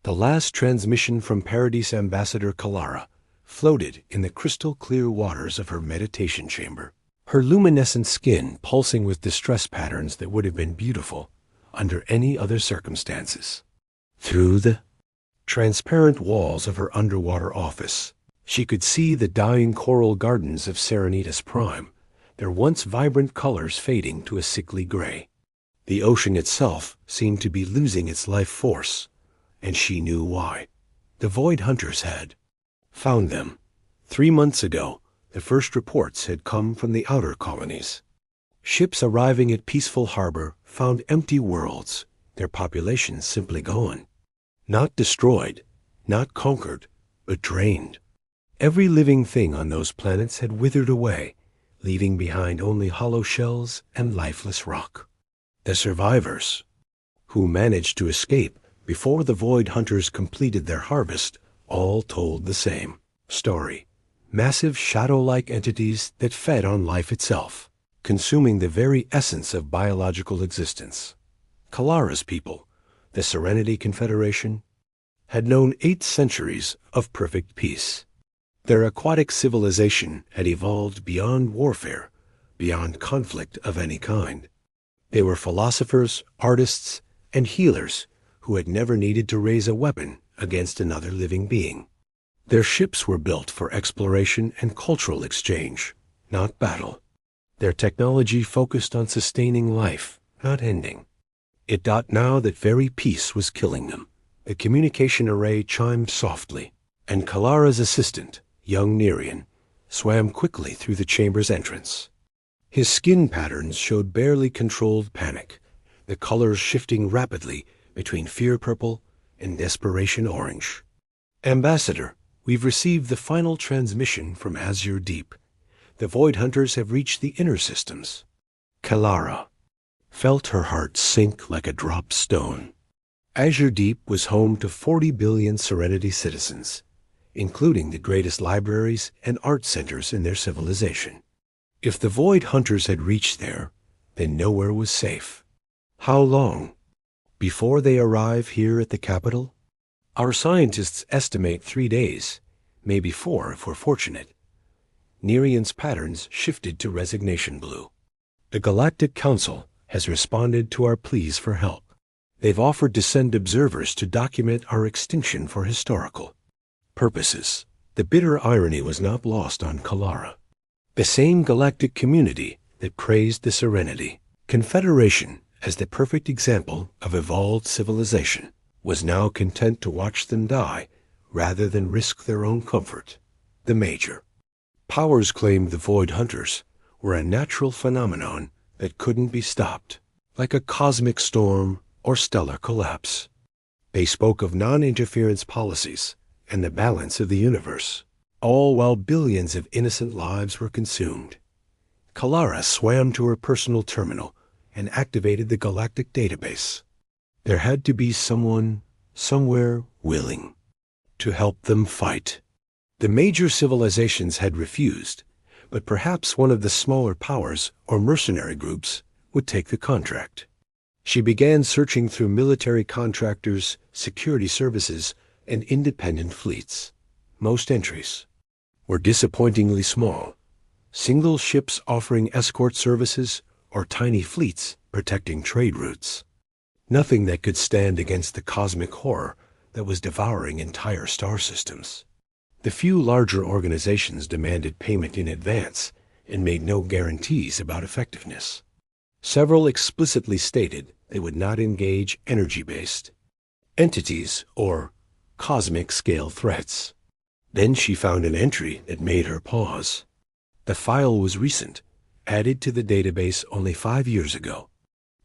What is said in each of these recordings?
The last transmission from Paradise Ambassador Kalara floated in the crystal-clear waters of her meditation chamber, her luminescent skin pulsing with distress patterns that would have been beautiful under any other circumstances. Through the transparent walls of her underwater office, she could see the dying coral gardens of Serenitas Prime, their once vibrant colors fading to a sickly gray. The ocean itself seemed to be losing its life force, and she knew why. The Void Hunters had found them. 3 months ago, the first reports had come from the outer colonies. Ships arriving at Peaceful Harbor found empty worlds, their populations simply gone. Not destroyed, not conquered, but drained. Every living thing on those planets had withered away, leaving behind only hollow shells and lifeless rock. The survivors, who managed to escape before the Void Hunters completed their harvest, all told the same story. Massive shadow-like entities that fed on life itself, consuming the very essence of biological existence. Kalara's people, the Serenity Confederation, had known 8 centuries of perfect peace. Their aquatic civilization had evolved beyond warfare, beyond conflict of any kind. They were philosophers, artists, and healers who had never needed to raise a weapon against another living being. Their ships were built for exploration and cultural exchange, not battle. Their technology focused on sustaining life, not ending. It dot now that very peace was killing them. The communication array chimed softly, and Kalara's assistant, young Nerian, swam quickly through the chamber's entrance. His skin patterns showed barely controlled panic, the colors shifting rapidly between fear purple and desperation orange. Ambassador, we've received the final transmission from Azure Deep. The Void Hunters have reached the inner systems. Kalara felt her heart sink like a dropped stone. Azure Deep was home to 40 billion Serenity citizens, including the greatest libraries and art centers in their civilization. If the Void Hunters had reached there, then nowhere was safe. How long before they arrive here at the capital? Our scientists estimate 3 days, maybe 4 if we're fortunate. Nerian's patterns shifted to resignation blue. The Galactic Council has responded to our pleas for help. They've offered to send observers to document our extinction for historical purposes. The bitter irony was not lost on Kalara. The same galactic community that praised the Serenity Confederation as the perfect example of evolved civilization was now content to watch them die rather than risk their own comfort. The major powers claimed the Void Hunters were a natural phenomenon that couldn't be stopped, like a cosmic storm or stellar collapse. They spoke of non-interference policies and the balance of the universe, all while billions of innocent lives were consumed. Kalara swam to her personal terminal and activated the galactic database. There had to be someone, somewhere, willing to help them fight. The major civilizations had refused, but perhaps one of the smaller powers or mercenary groups would take the contract. She began searching through military contractors, security services, and independent fleets. Most entries were disappointingly small. Single ships offering escort services or tiny fleets protecting trade routes. Nothing that could stand against the cosmic horror that was devouring entire star systems. The few larger organizations demanded payment in advance and made no guarantees about effectiveness. Several explicitly stated they would not engage energy-based entities or cosmic-scale threats. Then she found an entry that made her pause. The file was recent, added to the database only 5 years ago.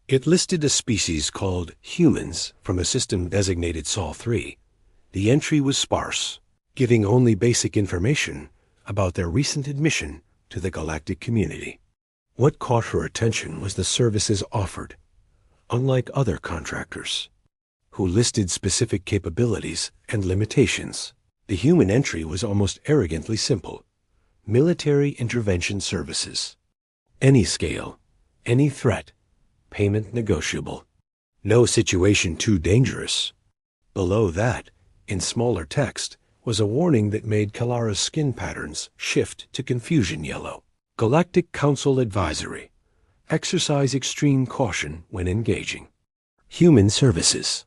It listed a species called humans from a system designated Sol 3. The entry was sparse, giving only basic information about their recent admission to the galactic community. What caught her attention was the services offered. Unlike other contractors, who listed specific capabilities and limitations, the human entry was almost arrogantly simple. Military intervention services. Any scale, any threat, payment negotiable. No situation too dangerous. Below that, in smaller text, was a warning that made Kalara's skin patterns shift to confusion yellow. Galactic Council Advisory. Exercise extreme caution when engaging. Human Services.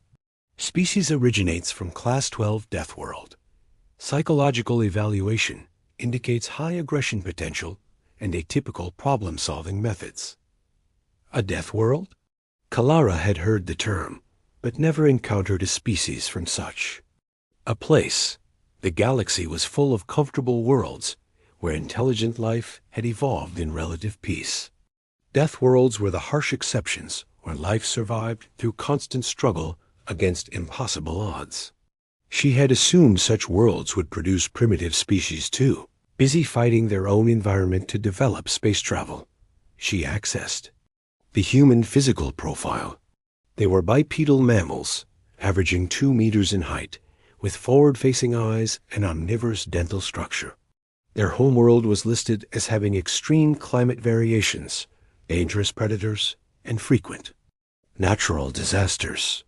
Species originates from Class 12 Deathworld. Psychological evaluation indicates high aggression potential and atypical problem-solving methods. A Deathworld? Kalara had heard the term, but never encountered a species from such. A place. The galaxy was full of comfortable worlds where intelligent life had evolved in relative peace. Deathworlds were the harsh exceptions where life survived through constant struggle against impossible odds. She had assumed such worlds would produce primitive species too, busy fighting their own environment to develop space travel. She accessed the human physical profile. They were bipedal mammals, averaging 2 meters in height, with forward-facing eyes and omnivorous dental structure. Their homeworld was listed as having extreme climate variations, dangerous predators, and frequent natural disasters.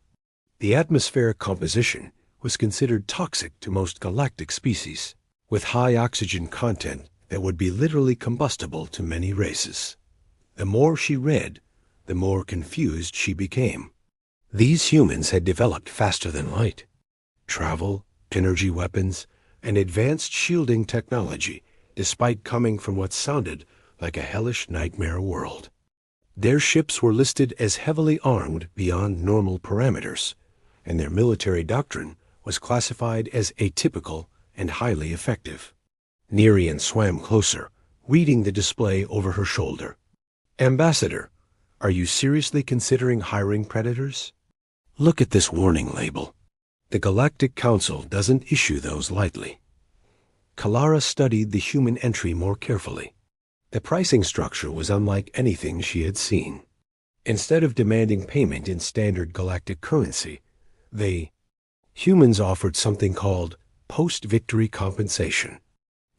The atmospheric composition was considered toxic to most galactic species, with high oxygen content that would be literally combustible to many races. The more she read, the more confused she became. These humans had developed faster than light. Travel, energy weapons, and advanced shielding technology, despite coming from what sounded like a hellish nightmare world. Their ships were listed as heavily armed beyond normal parameters, and their military doctrine was classified as atypical and highly effective. Nerian swam closer, reading the display over her shoulder. "Ambassador, are you seriously considering hiring predators? Look at this warning label. The Galactic Council doesn't issue those lightly." Kalara studied the human entry more carefully. The pricing structure was unlike anything she had seen. Instead of demanding payment in standard galactic currency, humans offered something called post-victory compensation.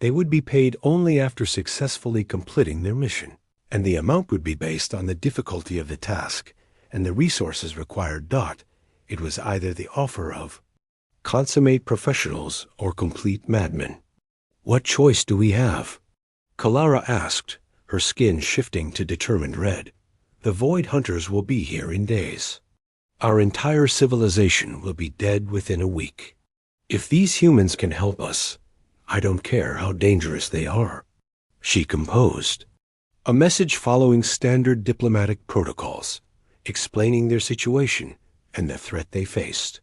They would be paid only after successfully completing their mission, and the amount would be based on the difficulty of the task and the resources required. It was either the offer of consummate professionals or complete madmen. "What choice do we have?" Kalara asked, her skin shifting to determined red. "The Void Hunters will be here in days. Our entire civilization will be dead within a week. If these humans can help us, I don't care how dangerous they are." She composed a message following standard diplomatic protocols, explaining their situation and the threat they faced.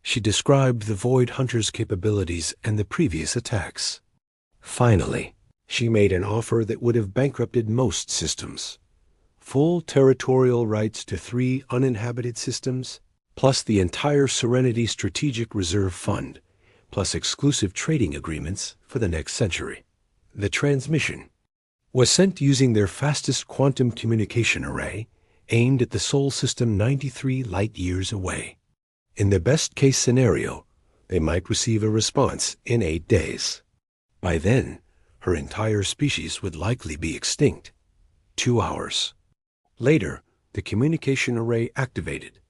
She described the Void Hunters' capabilities and the previous attacks. Finally, she made an offer that would have bankrupted most systems. Full territorial rights to 3 uninhabited systems, plus the entire Serenity Strategic Reserve Fund, plus exclusive trading agreements for the next century. The transmission was sent using their fastest quantum communication array, aimed at the Sol system 93 light-years away. In the best-case scenario, they might receive a response in 8 days. By then, her entire species would likely be extinct. 2 hours. Later, the communication array activated.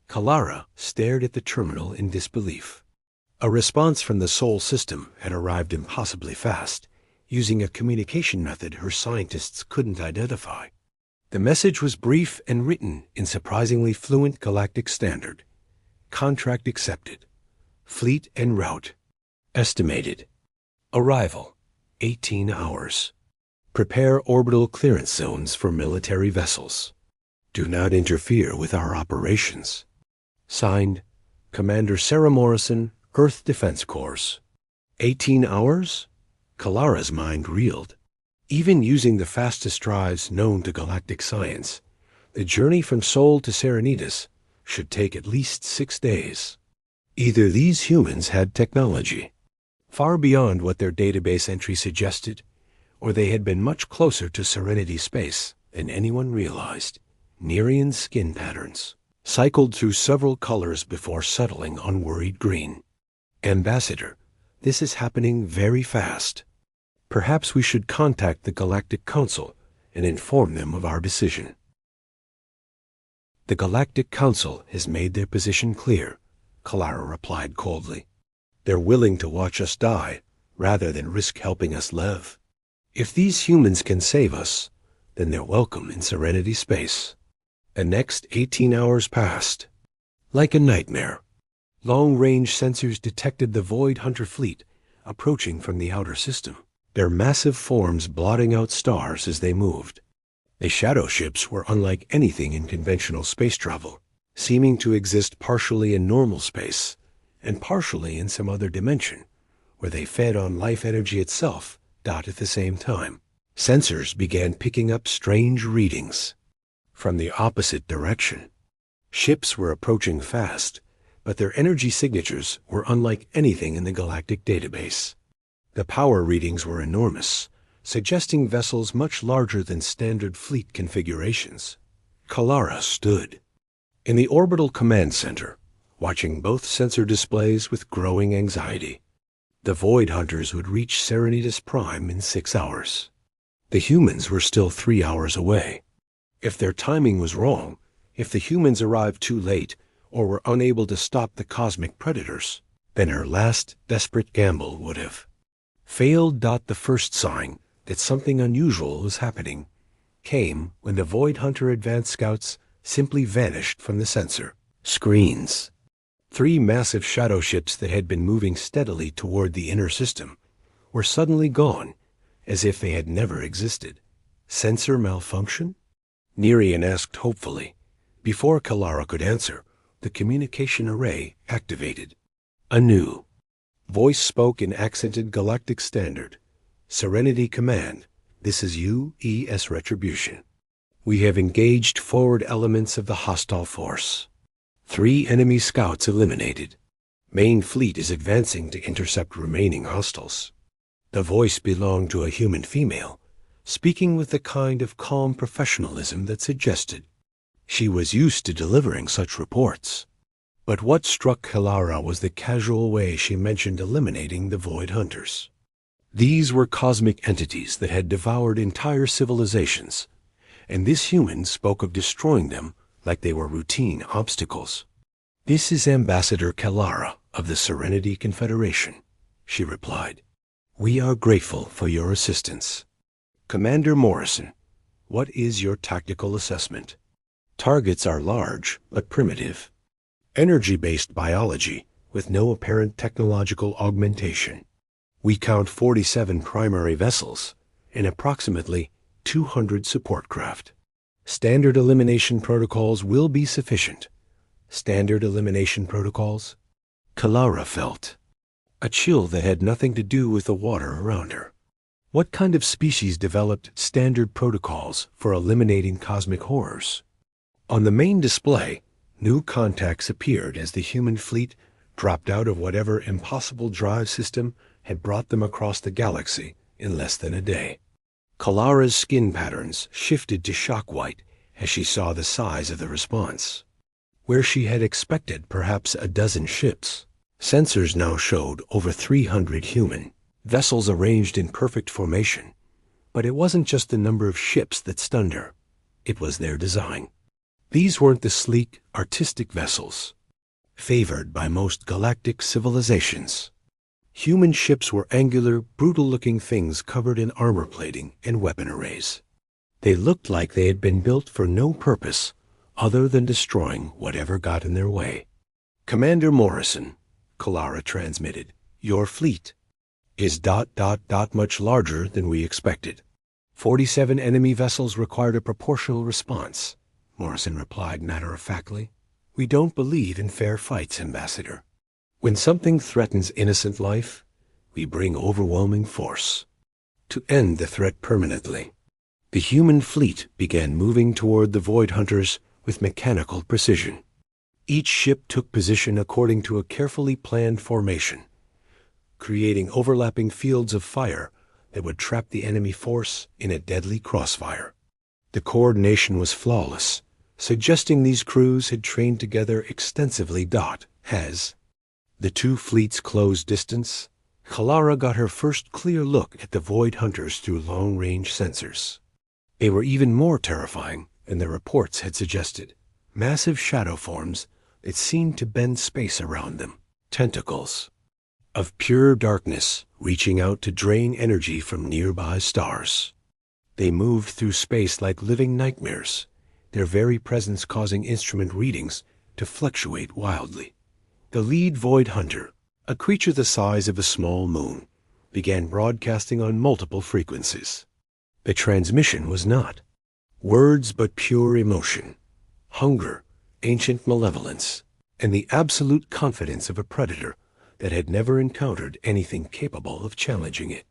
Kalara stared at the terminal in disbelief. A response from the Sol system had arrived impossibly fast, using a communication method her scientists couldn't identify. The message was brief and written in surprisingly fluent galactic standard. Contract accepted. Fleet en route. Estimated. Arrival, 18 hours. Prepare orbital clearance zones for military vessels. Do not interfere with our operations. Signed, Commander Sarah Morrison, Earth Defense Corps. 18 hours? Kalara's mind reeled. Even using the fastest drives known to galactic science, the journey from Sol to Serenitas should take at least 6 days. Either these humans had technology far beyond what their database entry suggested, or they had been much closer to Serenity space than anyone realized. Nerian skin patterns cycled through several colors before settling on worried green. "Ambassador, this is happening very fast. Perhaps we should contact the Galactic Council and inform them of our decision." The Galactic Council has made their position clear. Kalara replied coldly. They're willing to watch us die, rather than risk helping us live. If these humans can save us, then they're welcome in Serenity space. The next 18 hours passed. Like a nightmare. Long-range sensors detected the Void Hunter fleet approaching from the outer system, their massive forms blotting out stars as they moved. The shadow ships were unlike anything in conventional space travel, seeming to exist partially in normal space and partially in some other dimension, where they fed on life energy itself, at the same time. Sensors began picking up strange readings from the opposite direction. Ships were approaching fast, but their energy signatures were unlike anything in the galactic database. The power readings were enormous, suggesting vessels much larger than standard fleet configurations. Kalara stood in the orbital command center, watching both sensor displays with growing anxiety. The Void Hunters would reach Serenitas Prime in 6 hours. The humans were still 3 hours away. If their timing was wrong, if the humans arrived too late or were unable to stop the cosmic predators, then her last desperate gamble would have failed. The first sign that something unusual was happening came when the Void Hunter advanced scouts simply vanished from the sensor screens. 3 massive shadow ships that had been moving steadily toward the inner system were suddenly gone, as if they had never existed. Sensor malfunction? Nerian asked hopefully. Before Kalara could answer, the communication array activated. Anew. Voice spoke in accented galactic standard. Serenity Command, this is U.E.S. Retribution. We have engaged forward elements of the hostile force. 3 enemy scouts eliminated. Main fleet is advancing to intercept remaining hostiles. The voice belonged to a human female, speaking with the kind of calm professionalism that suggested she was used to delivering such reports. But what struck Kalara was the casual way she mentioned eliminating the Void Hunters. These were cosmic entities that had devoured entire civilizations, and this human spoke of destroying them like they were routine obstacles. This is Ambassador Kalara of the Serenity Confederation, she replied. We are grateful for your assistance. Commander Morrison, what is your tactical assessment? Targets are large but primitive. Energy-based biology with no apparent technological augmentation. We count 47 primary vessels and approximately 200 support craft. Standard elimination protocols will be sufficient. Standard elimination protocols? Kalara felt a chill that had nothing to do with the water around her. What kind of species developed standard protocols for eliminating cosmic horrors? On the main display, new contacts appeared as the human fleet dropped out of whatever impossible drive system had brought them across the galaxy in less than a day. Kalara's skin patterns shifted to shock white as she saw the size of the response. Where she had expected perhaps a dozen ships, sensors now showed over 300 human vessels arranged in perfect formation. But it wasn't just the number of ships that stunned her. It was their design. These weren't the sleek, artistic vessels favored by most galactic civilizations. Human ships were angular, brutal-looking things covered in armor plating and weapon arrays. They looked like they had been built for no purpose other than destroying whatever got in their way. Commander Morrison, Kalara transmitted, your fleet is ... much larger than we expected. 47 enemy vessels required a proportional response, Morrison replied matter-of-factly. We don't believe in fair fights, Ambassador. When something threatens innocent life, we bring overwhelming force to end the threat permanently. The human fleet began moving toward the Void Hunters with mechanical precision. Each ship took position according to a carefully planned formation, creating overlapping fields of fire that would trap the enemy force in a deadly crossfire. The coordination was flawless, suggesting these crews had trained together extensively. As the two fleets closed distance, Kalara got her first clear look at the Void Hunters through long-range sensors. They were even more terrifying than their reports had suggested. Massive shadow forms It seemed to bend space around them. Tentacles of pure darkness reaching out to drain energy from nearby stars. They moved through space like living nightmares, their very presence causing instrument readings to fluctuate wildly. The lead Void Hunter, a creature the size of a small moon, began broadcasting on multiple frequencies. The transmission was not words but pure emotion, hunger, ancient malevolence, and the absolute confidence of a predator that had never encountered anything capable of challenging it.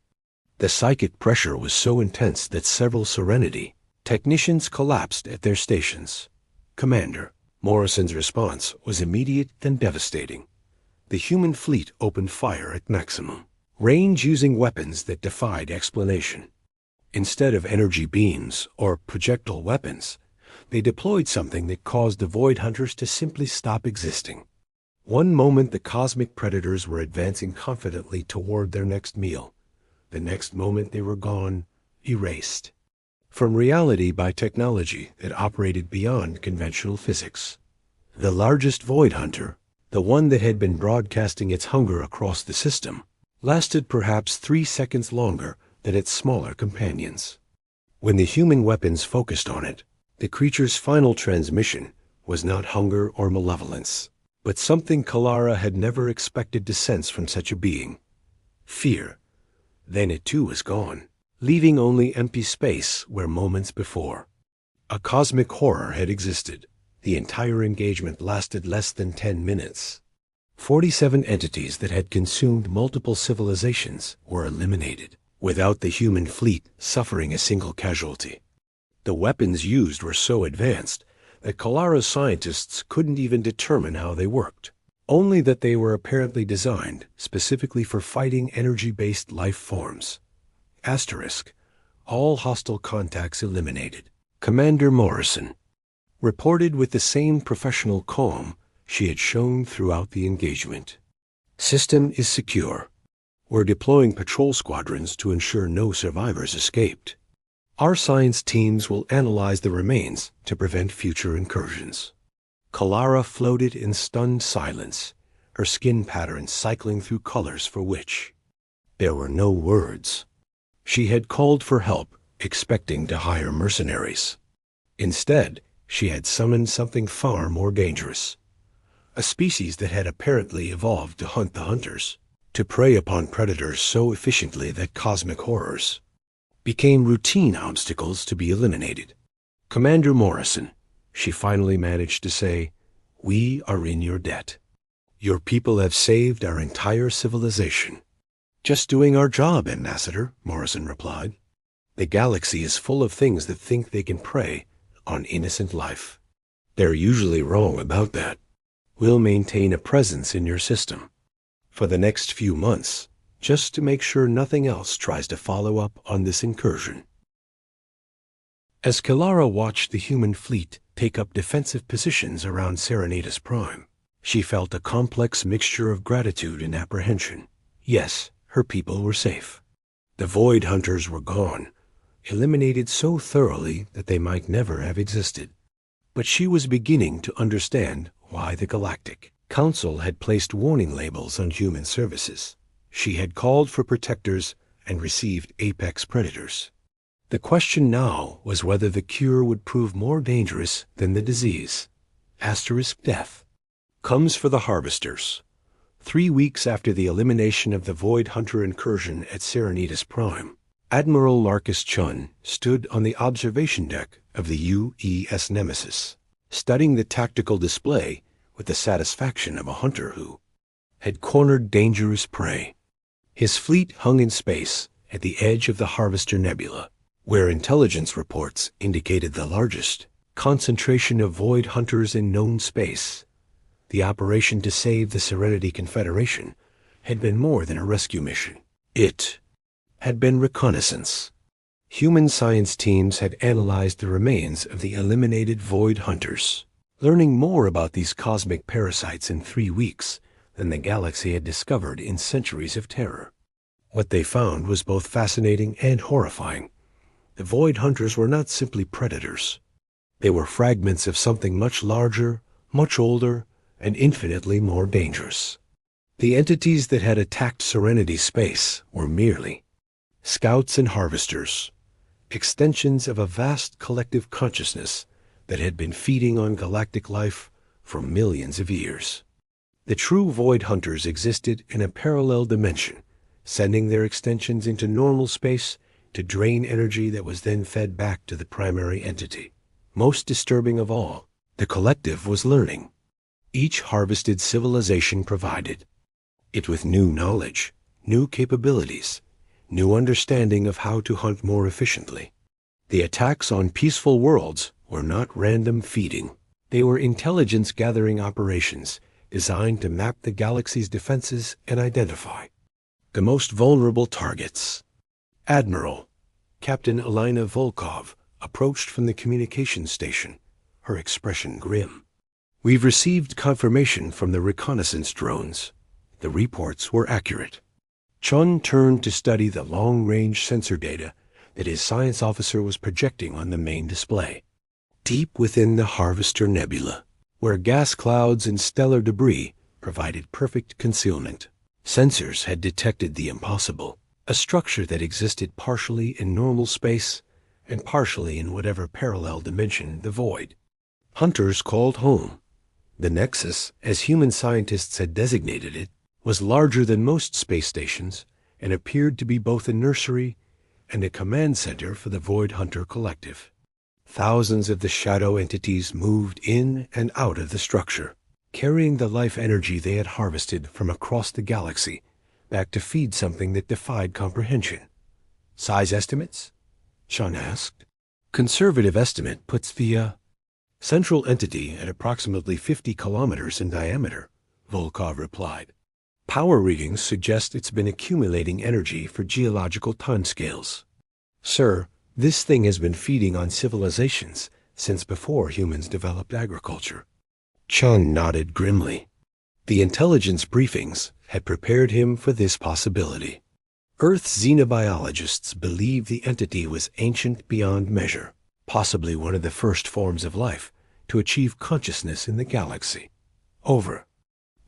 The psychic pressure was so intense that several Serenity technicians collapsed at their stations. Commander Morrison's response was immediate and devastating. The human fleet opened fire at maximum range using weapons that defied explanation. Instead of energy beams or projectile weapons, they deployed something that caused the Void Hunters to simply stop existing. One moment the cosmic predators were advancing confidently toward their next meal. The next moment they were gone, erased from reality by technology that operated beyond conventional physics. The largest Void Hunter, the one that had been broadcasting its hunger across the system, lasted perhaps 3 seconds longer than its smaller companions. When the human weapons focused on it, the creature's final transmission was not hunger or malevolence, but something Kalara had never expected to sense from such a being: fear. Then it too was gone, leaving only empty space where moments before a cosmic horror had existed. The entire engagement lasted less than 10 minutes. 47 entities that had consumed multiple civilizations were eliminated, without the human fleet suffering a single casualty. The weapons used were so advanced that Kalara's scientists couldn't even determine how they worked, only that they were apparently designed specifically for fighting energy-based life forms. Asterisk. All hostile contacts eliminated. Commander Morrison reported with the same professional calm she had shown throughout the engagement. System is secure. We're deploying patrol squadrons to ensure no survivors escaped. Our science teams will analyze the remains to prevent future incursions. Kalara floated in stunned silence, her skin patterns cycling through colors for which there were no words. She had called for help, expecting to hire mercenaries. Instead, she had summoned something far more dangerous. A species that had apparently evolved to hunt the hunters, to prey upon predators so efficiently that cosmic horrors became routine obstacles to be eliminated. Commander Morrison, she finally managed to say, "We are in your debt. Your people have saved our entire civilization." "Just doing our job, Ambassador," Morrison replied. "The galaxy is full of things that think they can prey on innocent life. They're usually wrong about that. We'll maintain a presence in your system for the next few months, just to make sure nothing else tries to follow up on this incursion." As Kalara watched the human fleet take up defensive positions around Serenatus Prime, she felt a complex mixture of gratitude and apprehension. Yes, her people were safe. The Void Hunters were gone, eliminated so thoroughly that they might never have existed. But she was beginning to understand why the Galactic Council had placed warning labels on human services. She had called for protectors and received apex predators. The question now was whether the cure would prove more dangerous than the disease. Asterisk. Death comes for the harvesters. 3 weeks after the elimination of the Void Hunter incursion at Serenatus Prime, Admiral Larkus Chun stood on the observation deck of the UES Nemesis, studying the tactical display with the satisfaction of a hunter who had cornered dangerous prey. His fleet hung in space at the edge of the Harvester Nebula, where intelligence reports indicated the largest concentration of Void Hunters in known space. The operation to save the Serenity Confederation had been more than a rescue mission. It had been reconnaissance. Human science teams had analyzed the remains of the eliminated Void Hunters, learning more about these cosmic parasites in 3 weeks than the galaxy had discovered in centuries of terror. What they found was both fascinating and horrifying. The Void Hunters were not simply predators. They were fragments of something much larger, much older, and infinitely more dangerous. The entities that had attacked Serenity space were merely scouts and harvesters, extensions of a vast collective consciousness that had been feeding on galactic life for millions of years. The true Void Hunters existed in a parallel dimension, sending their extensions into normal space to drain energy that was then fed back to the primary entity. Most disturbing of all, the collective was learning. Each harvested civilization provided it with new knowledge, new capabilities, new understanding of how to hunt more efficiently. The attacks on peaceful worlds were not random feeding. They were intelligence-gathering operations designed to map the galaxy's defenses and identify the most vulnerable targets. Admiral Captain Elena Volkov approached from the communications station, her expression grim. "We've received confirmation from the reconnaissance drones. The reports were accurate." Chun turned to study the long-range sensor data that his science officer was projecting on the main display. Deep within the Harvester Nebula, where gas clouds and stellar debris provided perfect concealment, sensors had detected the impossible, a structure that existed partially in normal space and partially in whatever parallel dimension the void hunters called home. The Nexus, as human scientists had designated it, was larger than most space stations and appeared to be both a nursery and a command center for the Void Hunter Collective. Thousands of the shadow entities moved in and out of the structure, carrying the life energy they had harvested from across the galaxy back to feed something that defied comprehension. "Size estimates?" Chun asked. "Conservative estimate puts the central entity at approximately 50 kilometers in diameter," Volkov replied. "Power readings suggest it's been accumulating energy for geological timescales. Sir, this thing has been feeding on civilizations since before humans developed agriculture." Chun nodded grimly. The intelligence briefings had prepared him for this possibility. Earth's xenobiologists believed the entity was ancient beyond measure, possibly one of the first forms of life to achieve consciousness in the galaxy. Over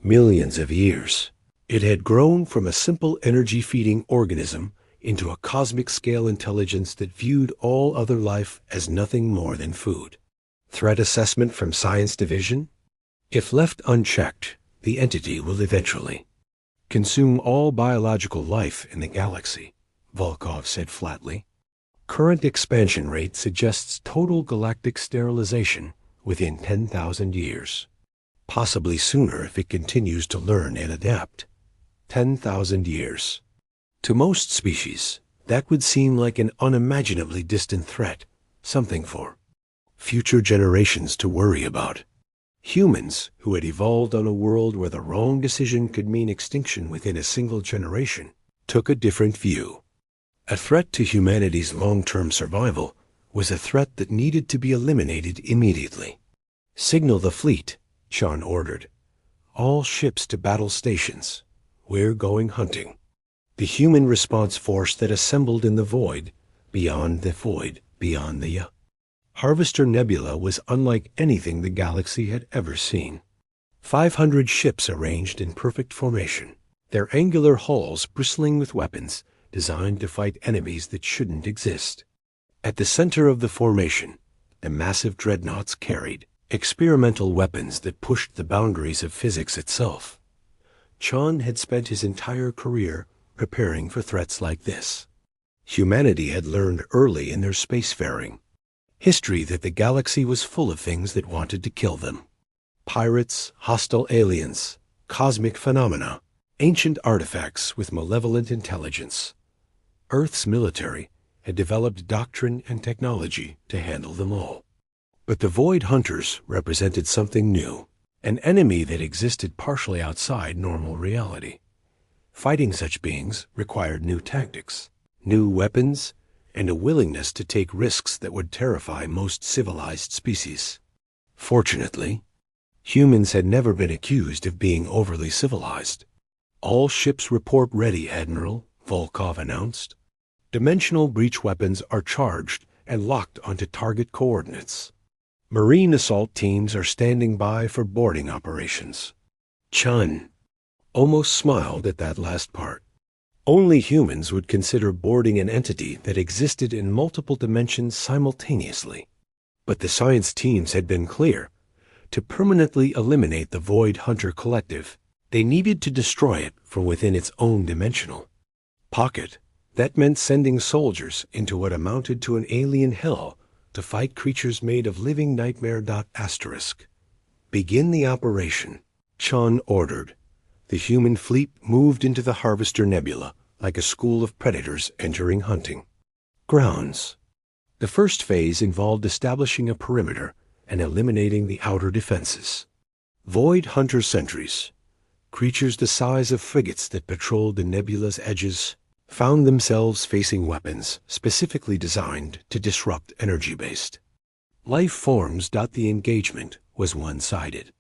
millions of years, it had grown from a simple energy-feeding organism into a cosmic-scale intelligence that viewed all other life as nothing more than food. Threat assessment from Science Division? If left unchecked, the entity will eventually consume all biological life in the galaxy, Volkov said flatly. Current expansion rate suggests total galactic sterilization within 10,000 years. Possibly sooner if it continues to learn and adapt. 10,000 years. To most species, that would seem like an unimaginably distant threat, something for future generations to worry about. Humans, who had evolved on a world where the wrong decision could mean extinction within a single generation, took a different view. A threat to humanity's long-term survival was a threat that needed to be eliminated immediately. "Signal the fleet," Chun ordered. "All ships to battle stations. We're going hunting." The human response force that assembled in the void, beyond the Harvester Nebula was unlike anything the galaxy had ever seen. 500 ships arranged in perfect formation, their angular hulls bristling with weapons designed to fight enemies that shouldn't exist. At the center of the formation, the massive dreadnoughts carried experimental weapons that pushed the boundaries of physics itself. Chun had spent his entire career preparing for threats like this. Humanity had learned early in their spacefaring history that the galaxy was full of things that wanted to kill them. Pirates, hostile aliens, cosmic phenomena, ancient artifacts with malevolent intelligence. Earth's military had developed doctrine and technology to handle them all. But the Void Hunters represented something new, an enemy that existed partially outside normal reality. Fighting such beings required new tactics, new weapons, and a willingness to take risks that would terrify most civilized species. Fortunately, humans had never been accused of being overly civilized. "All ships report ready, Admiral," Volkov announced. "Dimensional breach weapons are charged and locked onto target coordinates." Marine assault teams are standing by for boarding operations. Chun almost smiled at that last part. Only humans would consider boarding an entity that existed in multiple dimensions simultaneously. But the science teams had been clear. To permanently eliminate the Void Hunter Collective, they needed to destroy it from within its own dimensional pocket. That meant sending soldiers into what amounted to an alien hell to fight creatures made of living nightmare. Begin the operation, Chun ordered. The human fleet moved into the Harvester Nebula like a school of predators entering hunting grounds. The first phase involved establishing a perimeter and eliminating the outer defenses. Void Hunter sentries, creatures the size of frigates that patrolled the nebula's edges, found themselves facing weapons specifically designed to disrupt energy-based life forms. The engagement was one-sided.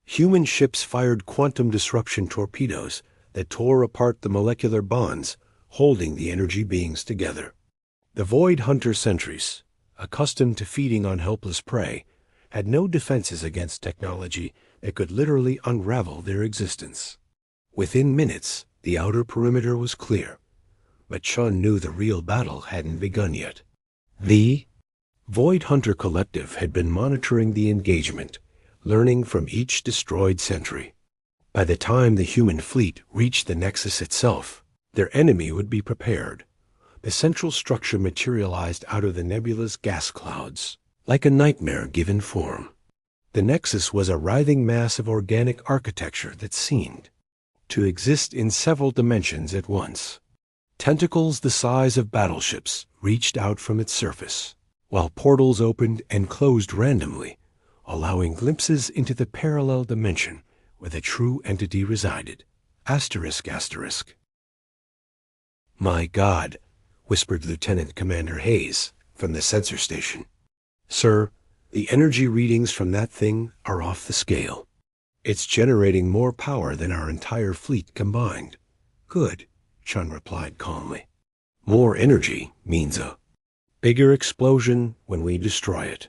Human ships fired quantum disruption torpedoes that tore apart the molecular bonds holding the energy beings together. The Void Hunter sentries, accustomed to feeding on helpless prey, had no defenses against technology that could literally unravel their existence. Within minutes, the outer perimeter was clear, but Chun knew the real battle hadn't begun yet. The Void Hunter Collective had been monitoring the engagement, learning from each destroyed sentry. By the time the human fleet reached the Nexus itself, their enemy would be prepared. The central structure materialized out of the nebula's gas clouds, like a nightmare given form. The Nexus was a writhing mass of organic architecture that seemed to exist in several dimensions at once. Tentacles the size of battleships reached out from its surface, while portals opened and closed randomly, allowing glimpses into the parallel dimension where the true entity resided. My God, whispered Lieutenant Commander Hayes from the sensor station. Sir, the energy readings from that thing are off the scale. It's generating more power than our entire fleet combined. Good, Chun replied calmly. More energy means a bigger explosion when we destroy it.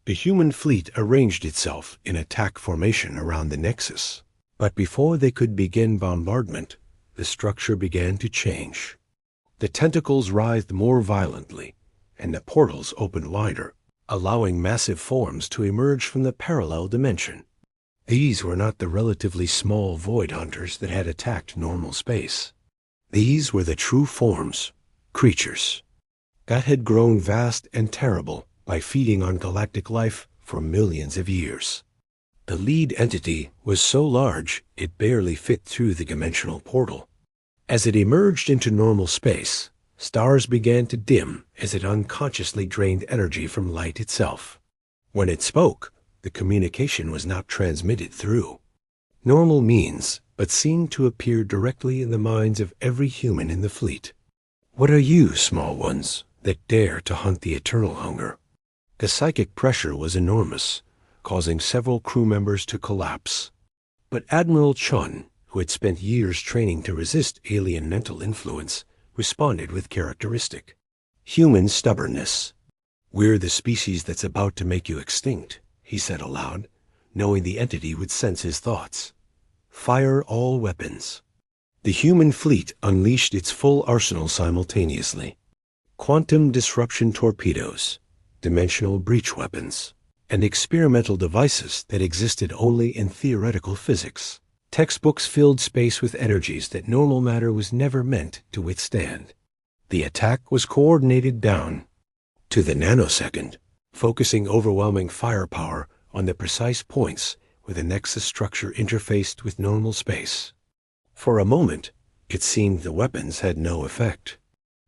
The human fleet arranged itself in attack formation around the Nexus, but before they could begin bombardment, the structure began to change. The tentacles writhed more violently, and the portals opened wider, allowing massive forms to emerge from the parallel dimension. These were not the relatively small Void Hunters that had attacked normal space. These were the true forms, creatures, that had grown vast and terrible by feeding on galactic life for millions of years. The lead entity was so large it barely fit through the dimensional portal. As it emerged into normal space, stars began to dim as it unconsciously drained energy from light itself. When it spoke, the communication was not transmitted through normal means, but seemed to appear directly in the minds of every human in the fleet. What are you, small ones, that dare to hunt the eternal hunger? The psychic pressure was enormous, causing several crew members to collapse. But Admiral Chun, who had spent years training to resist alien mental influence, responded with characteristic human stubbornness. We're the species that's about to make you extinct, he said aloud, knowing the entity would sense his thoughts. Fire all weapons. The human fleet unleashed its full arsenal simultaneously. Quantum disruption torpedoes, dimensional breach weapons, and experimental devices that existed only in theoretical physics. Textbooks filled space with energies that normal matter was never meant to withstand. The attack was coordinated down to the nanosecond, focusing overwhelming firepower on the precise points where the Nexus structure interfaced with normal space. For a moment, it seemed the weapons had no effect.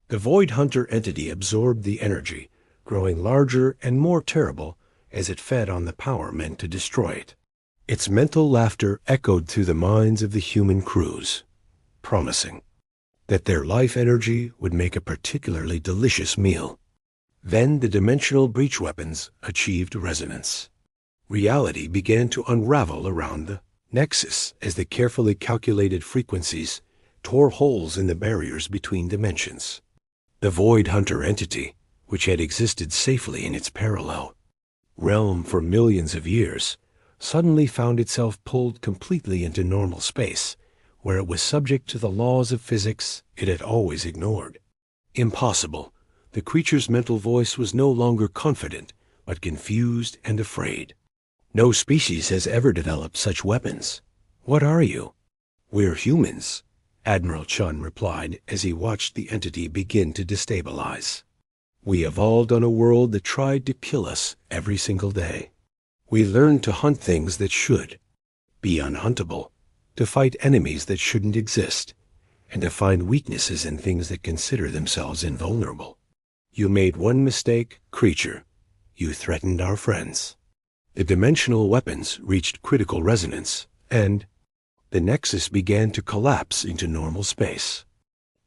The Void Hunter entity absorbed the energy, growing larger and more terrible as it fed on the power meant to destroy it. Its mental laughter echoed through the minds of the human crews, promising that their life energy would make a particularly delicious meal. Then the dimensional breach weapons achieved resonance. Reality began to unravel around the Nexus as the carefully calculated frequencies tore holes in the barriers between dimensions. The Void Hunter entity, which had existed safely in its parallel, realm for millions of years, suddenly found itself pulled completely into normal space, where it was subject to the laws of physics it had always ignored. Impossible. The creature's mental voice was no longer confident, but confused and afraid. No species has ever developed such weapons. What are you? We're humans, Admiral Chun replied as he watched the entity begin to destabilize. We evolved on a world that tried to kill us every single day. We learned to hunt things that should be unhuntable, to fight enemies that shouldn't exist, and to find weaknesses in things that consider themselves invulnerable. You made one mistake, creature. You threatened our friends. The dimensional weapons reached critical resonance, and the Nexus began to collapse into normal space.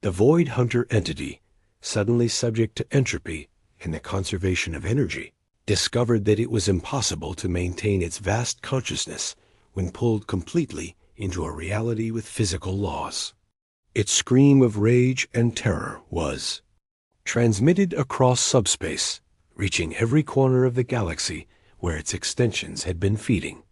The Void Hunter entity, suddenly subject to entropy and the conservation of energy, discovered that it was impossible to maintain its vast consciousness when pulled completely into a reality with physical laws. Its scream of rage and terror was transmitted across subspace, reaching every corner of the galaxy where its extensions had been feeding.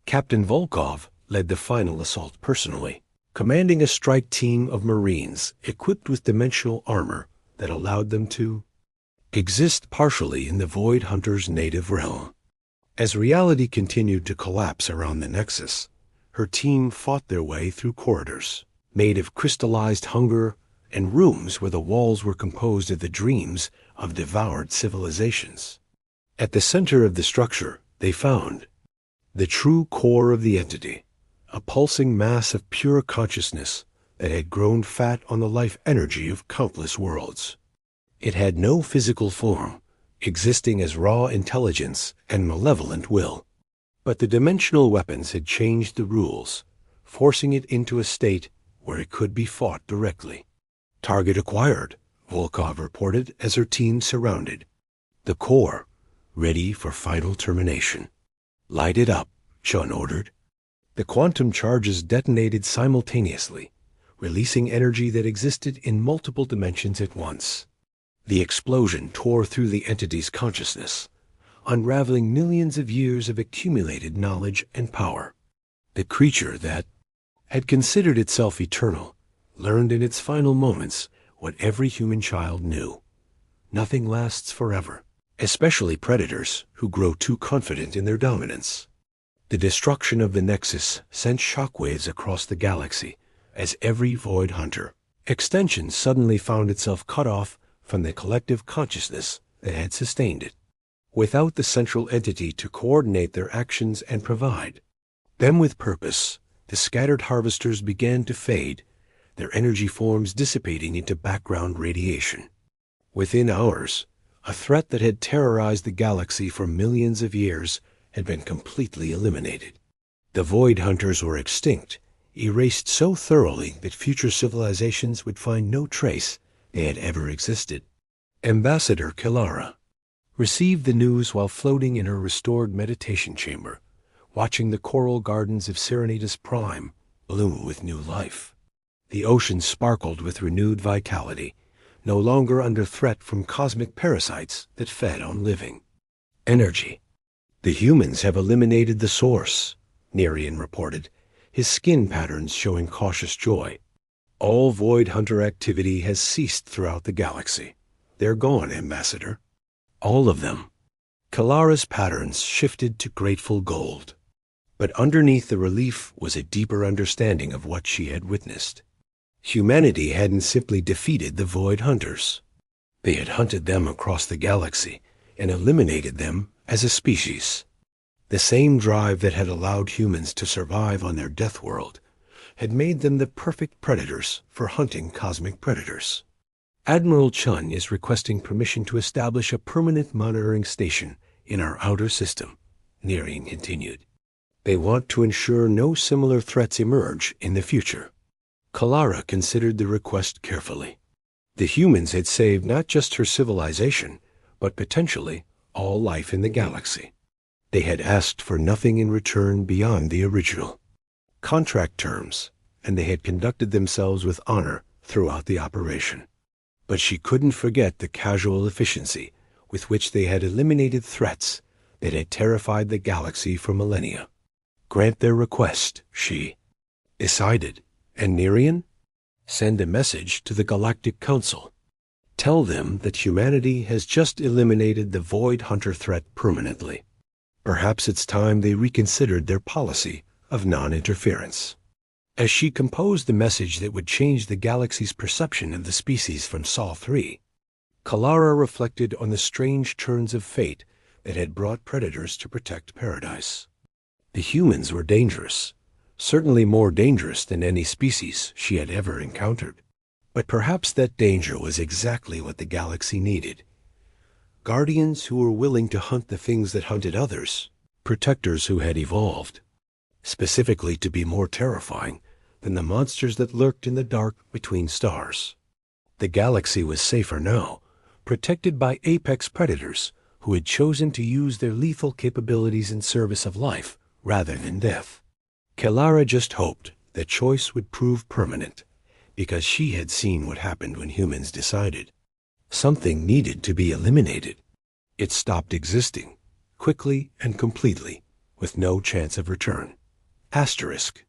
Captain Volkov led the final assault personally, commanding a strike team of Marines equipped with dimensional armor that allowed them to exist partially in the Void Hunter's native realm. As reality continued to collapse around the Nexus, her team fought their way through corridors made of crystallized hunger and rooms where the walls were composed of the dreams of devoured civilizations. At the center of the structure, they found the true core of the entity, a pulsing mass of pure consciousness that had grown fat on the life energy of countless worlds. It had no physical form, existing as raw intelligence and malevolent will. But the dimensional weapons had changed the rules, forcing it into a state where it could be fought directly. Target acquired, Volkov reported as her team surrounded the core, ready for final termination. Light it up, Chun ordered. The quantum charges detonated simultaneously, releasing energy that existed in multiple dimensions at once. The explosion tore through the entity's consciousness, unraveling millions of years of accumulated knowledge and power. The creature that had considered itself eternal learned in its final moments what every human child knew. Nothing lasts forever, especially predators who grow too confident in their dominance. The destruction of the Nexus sent shockwaves across the galaxy as every Void Hunter extension suddenly found itself cut off from the collective consciousness that had sustained it. Without the central entity to coordinate their actions and provide them with purpose, the scattered harvesters began to fade, their energy forms dissipating into background radiation. Within hours, a threat that had terrorized the galaxy for millions of years had been completely eliminated. The Void Hunters were extinct, erased so thoroughly that future civilizations would find no trace they had ever existed. Ambassador Kilara received the news while floating in her restored meditation chamber, watching the coral gardens of Serenitas Prime bloom with new life. The ocean sparkled with renewed vitality, no longer under threat from cosmic parasites that fed on living energy. The humans have eliminated the source, Nerian reported, his skin patterns showing cautious joy. All Void Hunter activity has ceased throughout the galaxy. They're gone, Ambassador. All of them. Kalara's patterns shifted to grateful gold. But underneath the relief was a deeper understanding of what she had witnessed. Humanity hadn't simply defeated the Void Hunters. They had hunted them across the galaxy and eliminated them as a species. The same drive that had allowed humans to survive on their death world had made them the perfect predators for hunting cosmic predators. Admiral Chun is requesting permission to establish a permanent monitoring station in our outer system, Nerian continued. They want to ensure no similar threats emerge in the future. Kalara considered the request carefully. The humans had saved not just her civilization, but potentially all life in the galaxy. They had asked for nothing in return beyond the original contract terms, and they had conducted themselves with honor throughout the operation. But she couldn't forget the casual efficiency with which they had eliminated threats that had terrified the galaxy for millennia. Grant their request, she decided. And Nerian? Send a message to the Galactic Council. Tell them that humanity has just eliminated the Void Hunter threat permanently. Perhaps it's time they reconsidered their policy of non-interference. As she composed the message that would change the galaxy's perception of the species from Sol 3, Kalara reflected on the strange turns of fate that had brought predators to protect paradise. The humans were dangerous, certainly more dangerous than any species she had ever encountered. But perhaps that danger was exactly what the galaxy needed. Guardians who were willing to hunt the things that hunted others, protectors who had evolved, specifically to be more terrifying than the monsters that lurked in the dark between stars. The galaxy was safer now, protected by apex predators who had chosen to use their lethal capabilities in service of life rather than death. Kalara just hoped that choice would prove permanent, because she had seen what happened when humans decided. Something needed to be eliminated. It stopped existing, quickly and completely, with no chance of return. Asterisk.